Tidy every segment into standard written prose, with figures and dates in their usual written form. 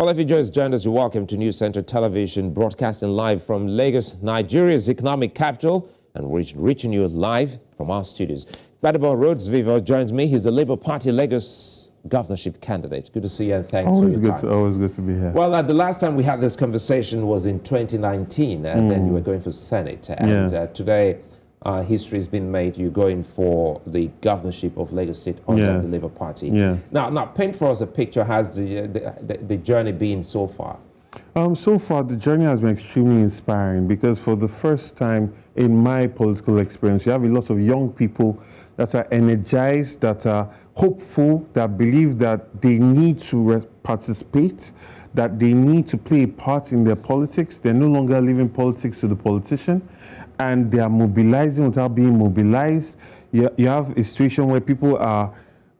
Well, if you just joined us, you're welcome to News Center Television, broadcasting live from Lagos, Nigeria's economic capital, and reaching you live from our studios. Gbadebo Rhodes-Vivour joins me. He's the Labour Party Lagos Governorship candidate. Good to see you, and thanks for your time. Always good to be here. Well, the last time we had this conversation was in 2019, and then you were going for Senate. And today, history has been made. You're going for the governorship of Lagos State under the Labour Party. Now, paint for us a picture. Has the journey been so far? So far, the journey has been extremely inspiring because for the first time in my political experience, you have a lot of young people that are energized, that are hopeful, that believe that they need to participate, that they need to play a part in their politics. They're no longer leaving politics to the politician, and they are mobilizing without being mobilized. You have a situation where people are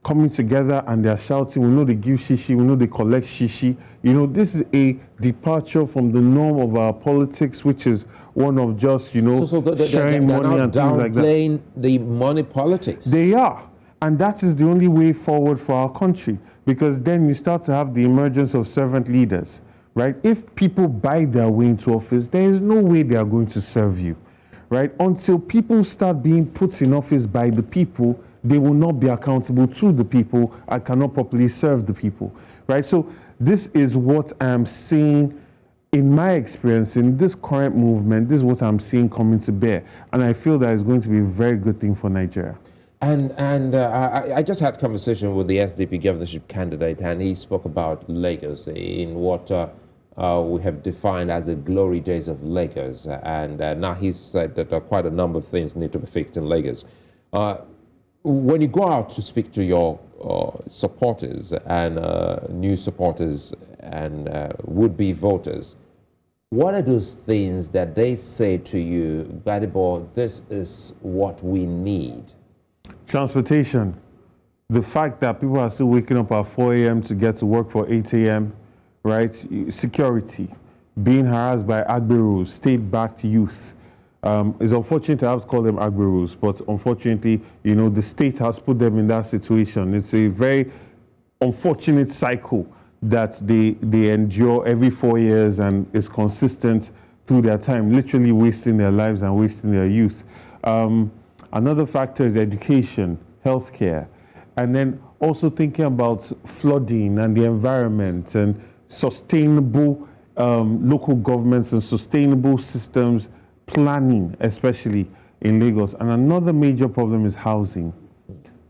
coming together and they're shouting, we know they give shishi, we know they collect shishi. You know, this is a departure from the norm of our politics, which is one of just, sharing money and things like that. Downplaying the money politics. They are. And that is the only way forward for our country, because then you start to have the emergence of servant leaders, right? If people buy their way into office, there is no way they are going to serve you, right? Until people start being put in office by the people, they will not be accountable to the people and cannot properly serve the people, right? So this is what I'm seeing in my experience in this current movement. This is what I'm seeing coming to bear. And I feel that it's going to be a very good thing for Nigeria. And I just had a conversation with the SDP governorship candidate, and he spoke about Lagos in what we have defined as the glory days of Lagos. And now he said that quite a number of things need to be fixed in Lagos. When you go out to speak to your supporters and new supporters and would-be voters, what are those things that they say to you, Gbadebo, this is what we need? Transportation. The fact that people are still waking up at 4 a.m. to get to work for 8 a.m., right? Security. Being harassed by Gbadebo state-backed youth. It's unfortunate to have to call them Gbadebo, but unfortunately, the state has put them in that situation. It's a very unfortunate cycle that they endure every 4 years, and is consistent through their time, literally wasting their lives and wasting their youth. Another factor is education, healthcare, and then also thinking about flooding and the environment and sustainable local governments and sustainable systems planning, especially in Lagos. And another major problem is housing.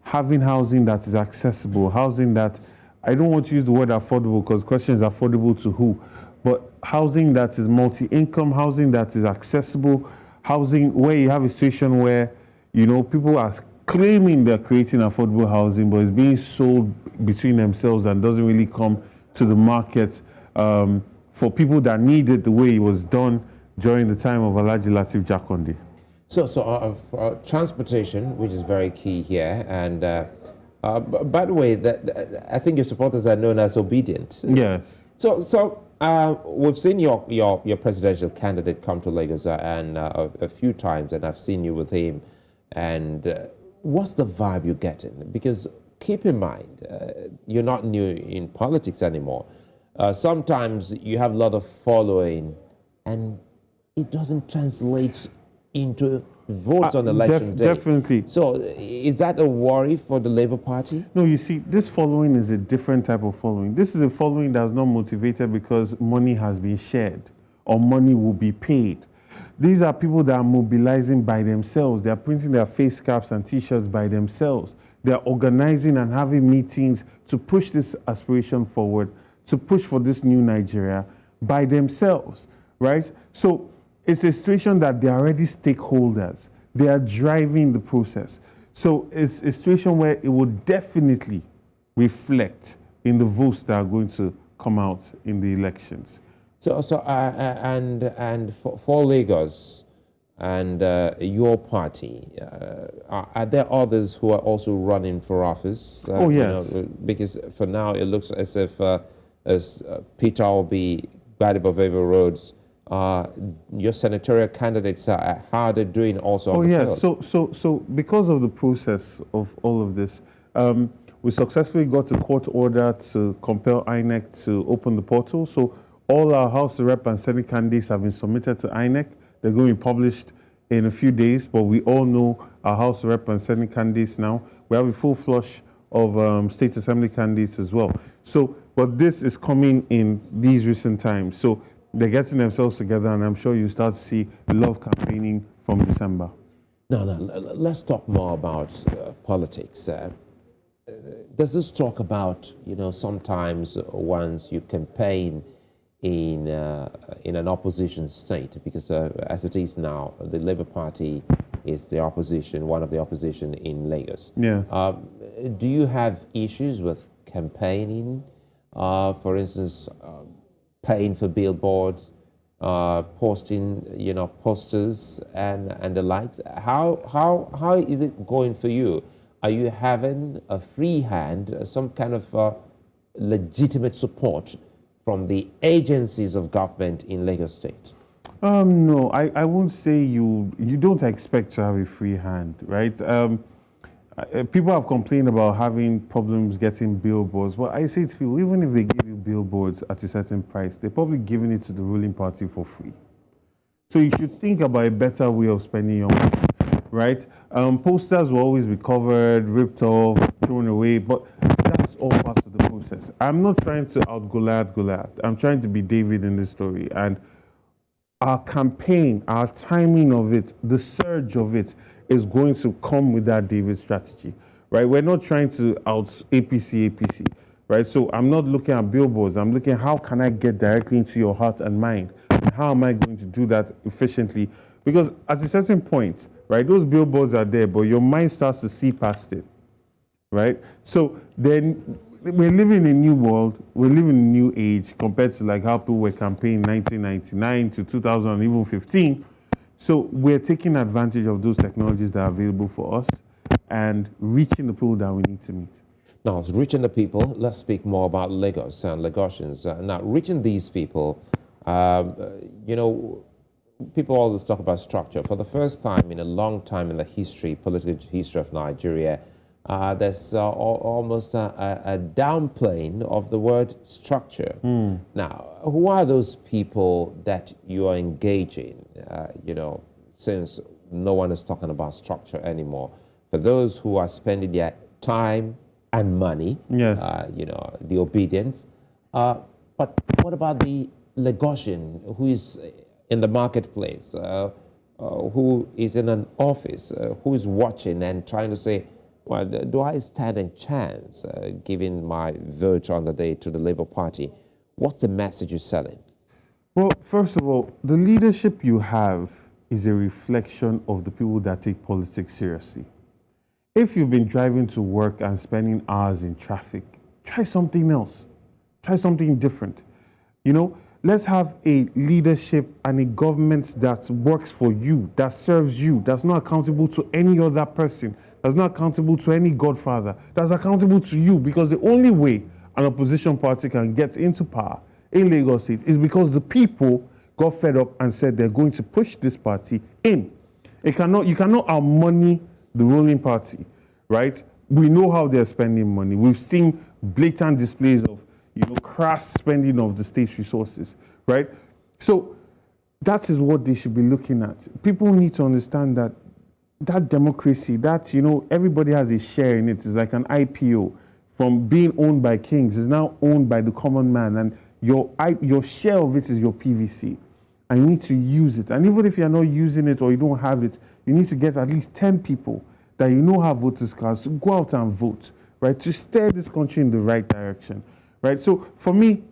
Having housing that is accessible, housing that, I don't want to use the word affordable because the question is affordable to who, but housing that is multi-income, housing that is accessible, housing where you have a situation where, people are claiming they're creating affordable housing, but it's being sold between themselves and doesn't really come to the market for people that need it the way it was done during the time of Alhaji Lateef Jakonde. So transportation, which is very key here, and by the way, I think your supporters are known as obedient. Yes. So we've seen your presidential candidate come to Lagos and a few times, and I've seen you with him. And what's the vibe you're getting? Because keep in mind, you're not new in politics anymore. Sometimes you have a lot of following, and it doesn't translate into votes on election day. Definitely. So is that a worry for the Labour Party? No, you see, this following is a different type of following. This is a following that's not motivated because money has been shared or money will be paid. These are people that are mobilizing by themselves. They are printing their face caps and T-shirts by themselves. They are organizing and having meetings to push this aspiration forward, to push for this new Nigeria by themselves, right? So it's a situation that they are already stakeholders. They are driving the process. So it's a situation where it will definitely reflect in the votes that are going to come out in the elections. And for Lagos and your party, are there others who are also running for office? Oh, yes. Because for now it looks as if Peter Obi, Gbadebo Rhodes, your senatorial candidates, how are they doing also on the field? So because of the process of all of this, we successfully got a court order to compel INEC to open the portal. So all our House of Rep and Senate candidates have been submitted to INEC. They're going to be published in a few days, but we all know our House of Rep and Senate candidates now. We have a full flush of State Assembly candidates as well. So, but this is coming in these recent times. So they're getting themselves together, and I'm sure you start to see a lot of campaigning from December. No, let's talk more about politics. Does this talk about, sometimes once you campaign in an opposition state, because as it is now, the Labour Party is the opposition, one of the opposition in Lagos. Yeah. Do you have issues with campaigning? For instance, paying for billboards, posting, posters and the likes. How is it going for you? Are you having a free hand, some kind of legitimate support from the agencies of government in Lagos State? No, I won't say you don't expect to have a free hand, right? People have complained about having problems getting billboards. Well, I say to people, even if they give you billboards at a certain price, they're probably giving it to the ruling party for free. So you should think about a better way of spending your money, right? Posters will always be covered, ripped off, thrown away, but that's all part of the process. I'm not trying to out-Goliath. I'm trying to be David in this story. And our campaign, our timing of it, the surge of it is going to come with that David strategy, right? We're not trying to out APC, right? So I'm not looking at billboards. I'm looking at how can I get directly into your heart and mind? And how am I going to do that efficiently? Because at a certain point, right, those billboards are there, but your mind starts to see past it, right? So then we're living in a new world. We're living in a new age compared to like how people were campaigning 1999 to 2015. So we're taking advantage of those technologies that are available for us and reaching the people that we need to meet. Now, reaching the people, let's speak more about Lagos and Lagosians. Now, reaching these people, people always talk about structure. For the first time in a long time in the political history of Nigeria, there's almost a downplaying of the word structure. Now, who are those people that you are engaging, since no one is talking about structure anymore? For those who are spending their time and money, yes. The obedience. But what about the Lagosian who is in the marketplace, who is in an office, who is watching and trying to say, well, do I stand a chance giving my vote on the day to the Labour Party? What's the message you're selling? Well, first of all, the leadership you have is a reflection of the people that take politics seriously. If you've been driving to work and spending hours in traffic, try something else. Try something different. Let's have a leadership and a government that works for you, that serves you, that's not accountable to any other person, that's not accountable to any godfather, that's accountable to you, because the only way an opposition party can get into power in Lagos State is because the people got fed up and said they're going to push this party in. You cannot out-money the ruling party, right? We know how they're spending money. We've seen blatant displays of crass spending of the state's resources, right? So that is what they should be looking at. People need to understand that democracy, that, everybody has a share in it. It's like an IPO. From being owned by kings, is now owned by the common man, and your share of it is your PVC. And you need to use it. And even if you're not using it or you don't have it, you need to get at least 10 people that have voters cards to go out and vote, right? To steer this country in the right direction. Right, so for me,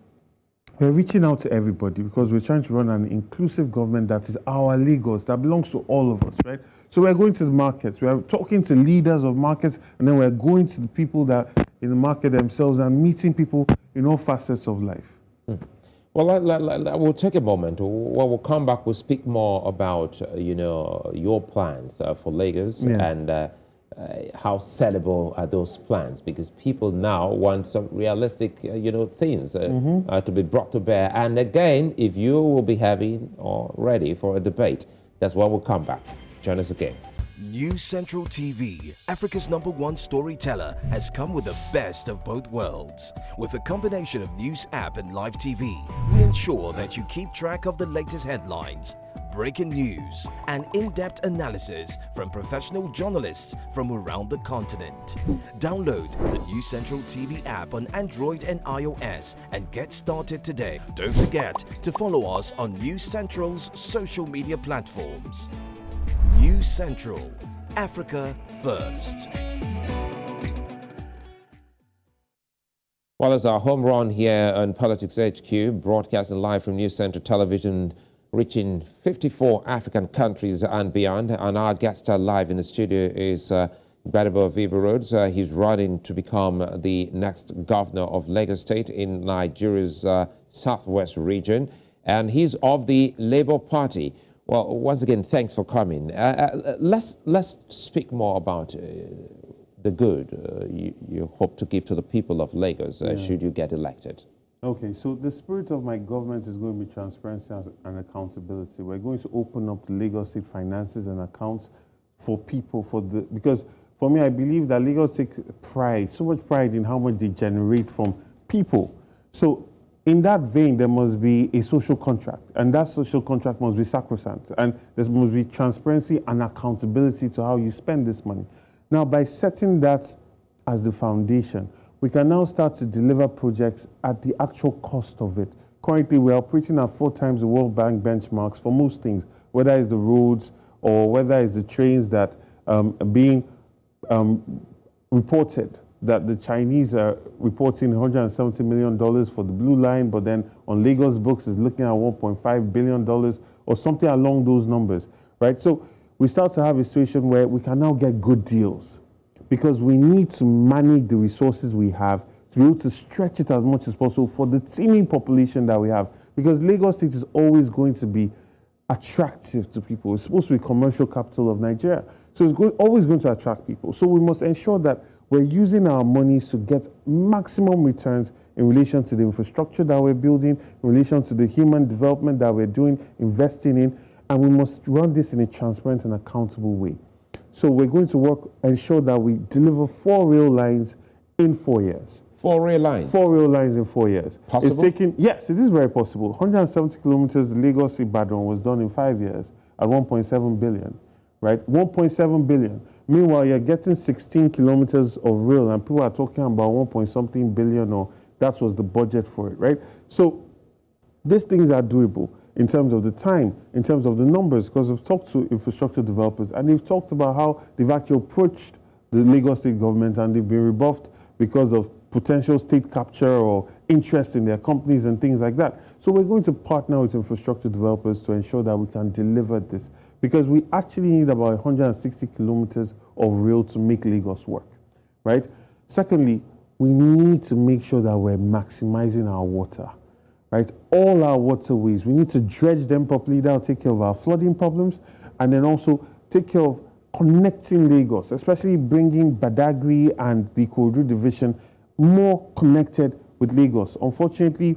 we're reaching out to everybody because we're trying to run an inclusive government that is our Lagos, that belongs to all of us, right? So we're going to the markets, we're talking to leaders of markets, and then we're going to the people that in the market themselves and meeting people in all facets of life. Well, we'll take a moment. When we'll come back, we'll speak more about, your plans for Lagos and how sellable are those plans, because people now want some realistic, things to be brought to bear. And again, if you will be having or ready for a debate, that's when we'll come back. Join us again. News Central TV, Africa's #1 storyteller, has come with the best of both worlds. With a combination of news app and live TV, we ensure that you keep track of the latest headlines, breaking news, and in-depth analysis from professional journalists from around the continent. Download the News Central TV app on Android and iOS and get started today. Don't forget to follow us on News Central's social media platforms. News Central, Africa First. Well, it's our home run here on Politics HQ, broadcasting live from News Central Television, reaching 54 African countries and beyond. And our guest live in the studio is Gbadebo Rhodes-Vivour. He's running to become the next governor of Lagos State in Nigeria's southwest region. And he's of the Labour Party. Well, once again, thanks for coming. Let's speak more about the good you hope to give to the people of Lagos should you get elected. Okay, so the spirit of my government is going to be transparency and accountability. We're going to open up the Lagos State finances and accounts for people, because for me, I believe that Lagos takes pride, so much pride in how much they generate from people. So in that vein, there must be a social contract, and that social contract must be sacrosanct, and there must be transparency and accountability to how you spend this money. Now, by setting that as the foundation, we can now start to deliver projects at the actual cost of it. Currently, we're operating at 4 times the World Bank benchmarks for most things, whether it's the roads or whether it's the trains that are being reported, that the Chinese are reporting $170 million for the Blue Line, but then on Lagos books is looking at $1.5 billion or something along those numbers, right? So we start to have a situation where we can now get good deals, because we need to manage the resources we have to be able to stretch it as much as possible for the teeming population that we have. Because Lagos State is always going to be attractive to people. It's supposed to be commercial capital of Nigeria. So it's always going to attract people. So we must ensure that we're using our monies to get maximum returns in relation to the infrastructure that we're building, in relation to the human development that we're doing, investing in, and we must run this in a transparent and accountable way. So we're going to ensure that we deliver 4 rail lines in 4 years. 4 rail lines? 4 rail lines in 4 years. Possible? Yes, it is very possible. 170 kilometers Lagos-Ibadan was done in 5 years at 1.7 billion, right? 1.7 billion. Meanwhile, you're getting 16 kilometers of rail, and people are talking about 1-something billion, or that was the budget for it, right? So these things are doable in terms of the time, in terms of the numbers, because I've talked to infrastructure developers and they've talked about how they've actually approached the Lagos State government and they've been rebuffed because of potential state capture or interest in their companies and things like that. So we're going to partner with infrastructure developers to ensure that we can deliver this, because we actually need about 160 kilometers of rail to make Lagos work, right? Secondly, we need to make sure that we're maximizing our water. Right, all our waterways, we need to dredge them properly. That'll take care of our flooding problems, and then also take care of connecting Lagos, especially bringing Badagry and the Ikorodu division more connected with Lagos. Unfortunately,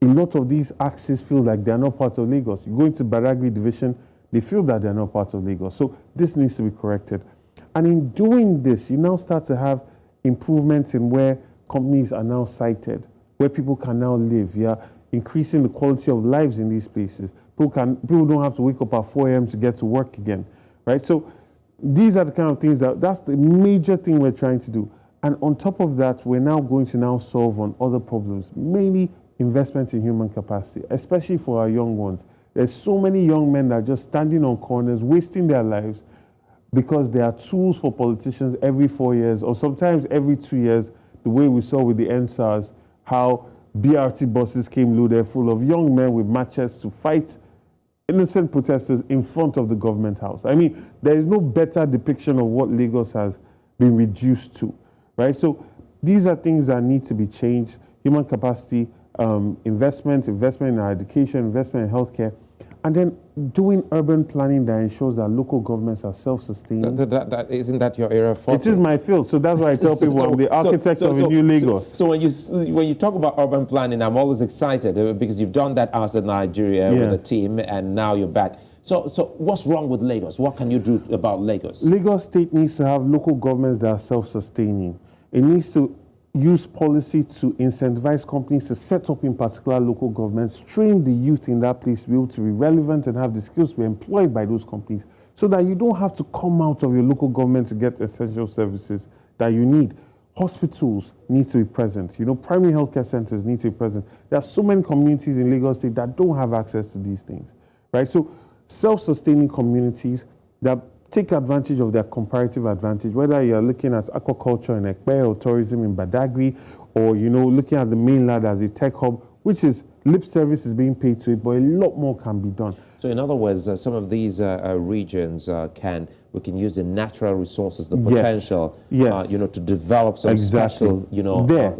a lot of these axes feel like they're not part of Lagos. You go into Badagry division, they feel that they're not part of Lagos. So this needs to be corrected. And in doing this, you now start to have improvements in where companies are now sited, where people can now live. Yeah, increasing the quality of lives in these places. People don't have to wake up at 4 a.m. to get to work again, right? So these are the kind of things that's the major thing we're trying to do. And on top of that, we're now going to solve on other problems, mainly investment in human capacity, especially for our young ones. There's so many young men that are just standing on corners, wasting their lives because they are tools for politicians every 4 years, or sometimes every 2 years, the way we saw with the NSARS, how BRT buses came loaded full of young men with machetes to fight innocent protesters in front of the government house. I mean, there is no better depiction of what Lagos has been reduced to, right? So these are things that need to be changed. Human capacity, investment in our education, investment in healthcare, and then doing urban planning that ensures that local governments are self-sustaining. Isn't that your area for? It is my field, so that's why I tell people I'm the architect of a new Lagos. So when you talk about urban planning, I'm always excited because you've done that outside Nigeria with a team, and now you're back. So what's wrong with Lagos? What can you do about Lagos? Lagos State needs to have local governments that are self-sustaining. It needs to use policy to incentivize companies to set up in particular local governments, train the youth in that place to be able to be relevant and have the skills to be employed by those companies, so that you don't have to come out of your local government to get essential services that you need. Hospitals need to be present. Primary healthcare centers need to be present. There are so many communities in Lagos State that don't have access to these things, right? So self-sustaining communities that take advantage of their comparative advantage, whether you're looking at aquaculture in Ekpe or tourism in Badagry, or, looking at the mainland as a tech hub, which is lip service is being paid to it, but a lot more can be done. So in other words, some of these regions we can use the natural resources, the potential, yes. To develop some special,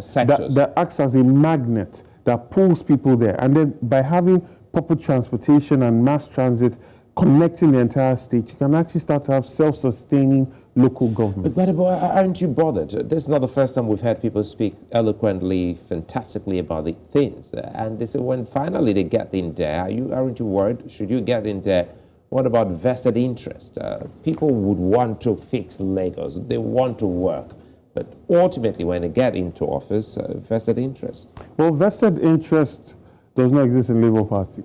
sectors. That acts as a magnet that pulls people there. And then by having proper transportation and mass transit connecting the entire state, you can actually start to have self-sustaining local governments. But aren't you bothered? This is not the first time we've had people speak eloquently, fantastically about the things. And they say when finally they get in there, aren't you worried? Should you get in there? What about vested interest? People would want to fix Lagos. They want to work. But ultimately, when they get into office, vested interest. Well, vested interest does not exist in Labour Party.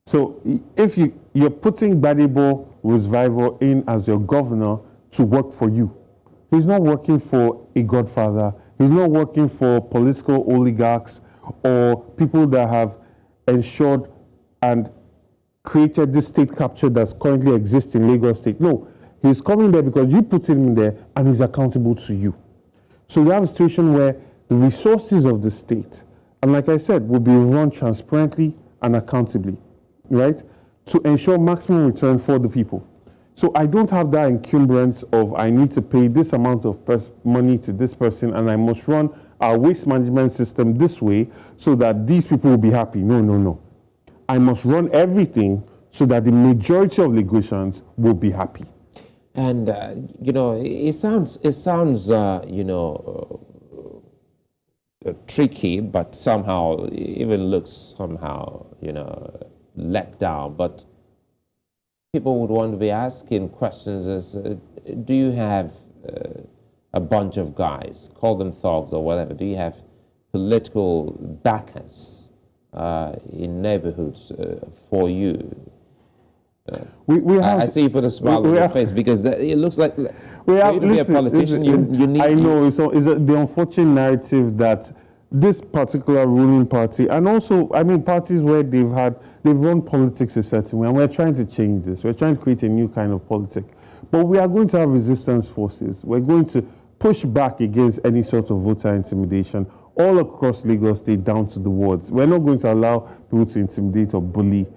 So if you're putting Gbadebo Rhodes-Vivour in as your governor to work for you, he's not working for a godfather. He's not working for political oligarchs or people that have ensured and created this state capture that's currently exists in Lagos State. No, he's coming there because you put him in there and he's accountable to you. So we have a situation where the resources of the state, and like I said, will be run transparently and accountably, right, to ensure maximum return for the people. So I don't have that encumbrance of I need to pay this amount of money to this person and I must run our waste management system this way so that these people will be happy. No. I must run everything so that the majority of Lagosians will be happy. And, it sounds tricky, but somehow even looks somehow, let down. But people would want to be asking questions as, do you have a bunch of guys, call them thugs or whatever, do you have political backers in neighborhoods for you? I see you put a smile on your face because it looks like for you to be a politician, you need... I know, it's the unfortunate narrative that this particular ruling party, and also, parties where they've run politics a certain way, and we're trying to change this. We're trying to create a new kind of politics. But we are going to have resistance forces. We're going to push back against any sort of voter intimidation all across Lagos State down to the wards. We're not going to allow people to intimidate or bully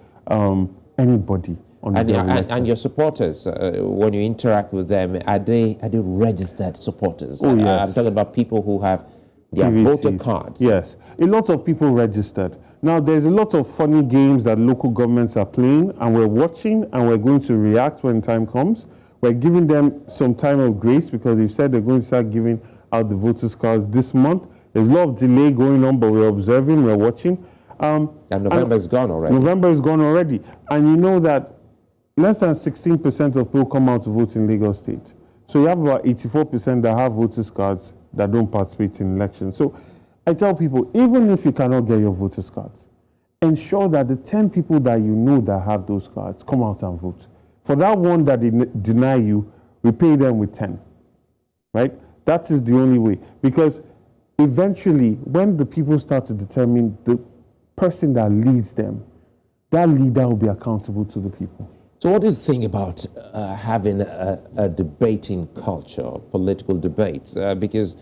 anybody. And your supporters, when you interact with them, are they registered supporters? Oh, yes. I'm talking about people who have their voter cards. Yes, a lot of people registered. Now, there's a lot of funny games that local governments are playing, and we're watching, and we're going to react when time comes. We're giving them some time of grace because they've said they're going to start giving out the voters' cards this month. There's a lot of delay going on, but we're observing, we're watching. And November is gone already. November is gone already. And you know that less than 16% of people come out to vote in Lagos State. So you have about 84% that have voters' cards that don't participate in elections. So I tell people, even if you cannot get your voters' cards, ensure that the 10 people that you know that have those cards come out and vote. For that one that they deny you, repay them with 10, right? That is the only way. Because eventually, when the people start to determine the person that leads them, that leader will be accountable to the people. So what do you think about having a debating culture, political debates? Because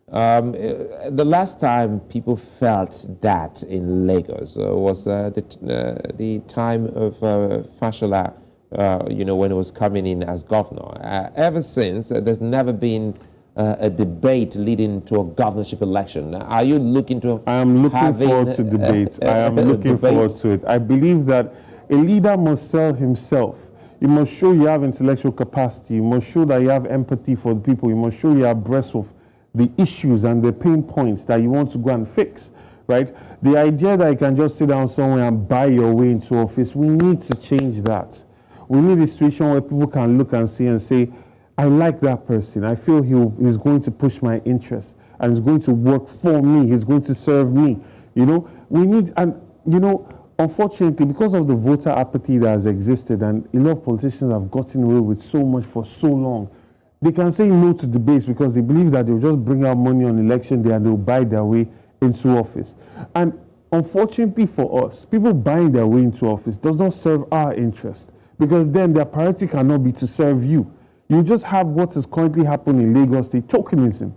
the last time people felt that in Lagos was the time of Fashola, when he was coming in as governor. Ever since, there's never been a debate leading to a governorship election. Are you looking to? I am looking forward to debates. I am looking forward to it. I believe that a leader must sell himself. You must show you have intellectual capacity. You must show that you have empathy for the people. You must show you are abreast of the issues and the pain points that you want to go and fix. right? The idea that you can just sit down somewhere and buy your way into office, we need to change that. We need a situation where people can look and see and say, I like that person. I feel he's going to push my interests and he's going to work for me. He's going to serve me. You know, we need, and you know, unfortunately, because of the voter apathy that has existed and a lot of politicians have gotten away with so much for so long, they can say no to debates because they believe that they'll just bring out money on election day and they'll buy their way into office. And unfortunately for us, people buying their way into office does not serve our interest, because then their priority cannot be to serve you. You just have what is currently happening in Lagos State, tokenism.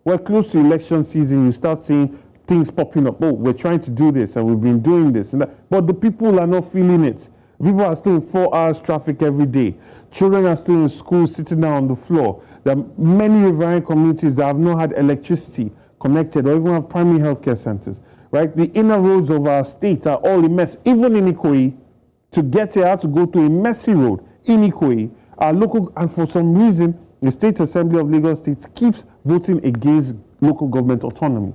We're close to election season, you start seeing things popping up. Oh, we're trying to do this and we've been doing this and that. But the people are not feeling it. People are still in 4 hours traffic every day. Children are still in school sitting down on the floor. There are many riverine communities that have not had electricity connected or even have primary healthcare centers, right? The inner roads of our state are all a mess. Even in Ikoyi, to get here, I had to go to a messy road in Ikoyi. Our local, and for some reason, the State Assembly of Lagos State keeps voting against local government autonomy.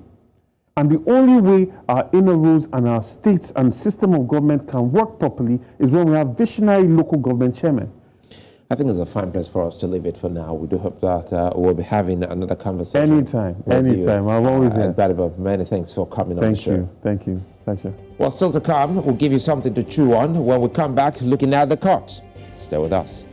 And the only way our inner roads and our states and system of government can work properly is when we have visionary local government chairmen. I think it's a fine place for us to leave it for now. We do hope that we'll be having another conversation. Anytime. I'm always here. Gbadebo, many thanks for coming on the show. Thank you. Pleasure. Well, still to come, we'll give you something to chew on when we come back looking at the court. Stay with us.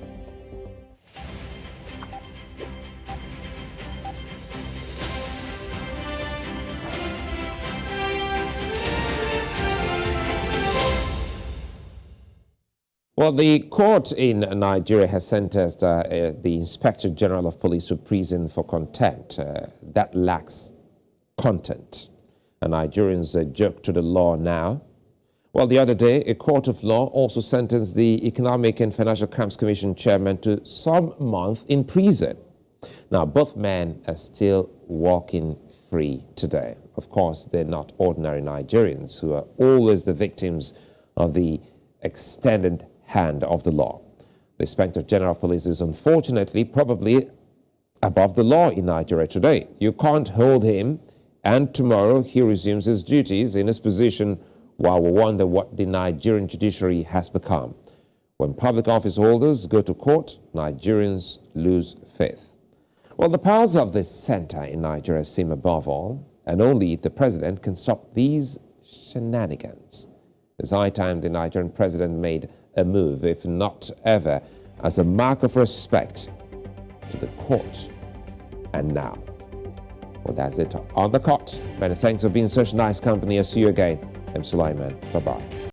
Well, the court in Nigeria has sentenced the Inspector General of Police to prison for contempt that lacks content. And Nigerians joke to the law now. Well, the other day, a court of law also sentenced the Economic and Financial Crimes Commission chairman to some month in prison. Now, both men are still walking free today. Of course, they're not ordinary Nigerians who are always the victims of the extended hand of the law. The Inspector General of Police is unfortunately probably above the law in Nigeria today. You can't hold him, and tomorrow he resumes his duties in his position while we wonder what the Nigerian judiciary has become. When public office holders go to court, Nigerians lose faith. Well, the powers of the center in Nigeria seem above all, and only the president can stop these shenanigans. It's high time the Nigerian president made a move, if not ever, as a mark of respect to the court. And now, well, that's it on the court. Many thanks for being such nice company. I'll see you again. I'm Sulaiman. Bye-bye.